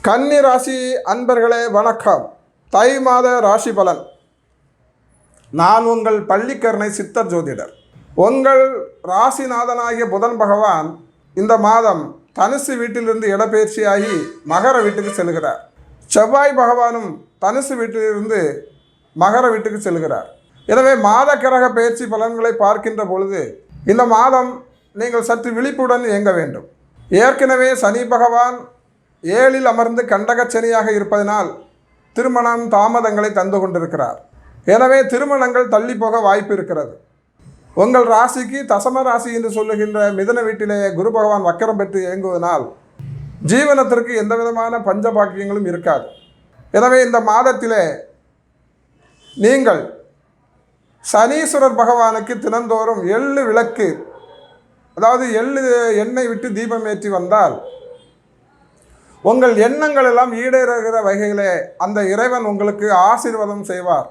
கன்னி ராசி அன்பர்களே வணக்கம். தை மாத ராசி பலன். நான் உங்கள் பள்ளிக்கரணை சித்தர் ஜோதிடர். உங்கள் ராசிநாதனாகிய புதன் பகவான் இந்த மாதம் தனுசு வீட்டிலிருந்து இடப்பெயர்ச்சியாகி மகர வீட்டுக்கு செல்கிறார். செவ்வாய் பகவானும் தனுசு வீட்டிலிருந்து மகர வீட்டுக்கு செல்கிறார். எனவே மாத கிரக பயிற்சி பலன்களை பார்க்கின்ற பொழுது இந்த மாதம் நீங்கள் சற்று விழிப்புடன் இயங்க வேண்டும். ஏற்கனவே சனி பகவான் 7ல் அமர்ந்து கண்டகச்சனியாக இருப்பதனால் திருமணம் தாமதங்களை தந்து கொண்டிருக்கிறார். எனவே திருமணங்கள் தள்ளி போக வாய்ப்பு இருக்கிறது. உங்கள் ராசிக்கு தசம ராசி என்று சொல்லுகின்ற மிதுன வீட்டிலே குரு பகவான் வக்கரம் பெற்று இயங்குவதனால் ஜீவனத்திற்கு எந்த விதமான பஞ்சபாக்கியங்களும் இருக்காது. எனவே இந்த மாதத்திலே நீங்கள் சனீஸ்வரர் பகவானுக்கு தினந்தோறும் எள்ளு விளக்கு, அதாவது எள்ளு எண்ணெய் விட்டு தீபம் ஏற்றி வந்தால் உங்கள் எண்ணங்கள் எல்லாம் ஈடேறுகிற வகையிலே அந்த இறைவன் உங்களுக்கு ஆசீர்வாதம் செய்வார்.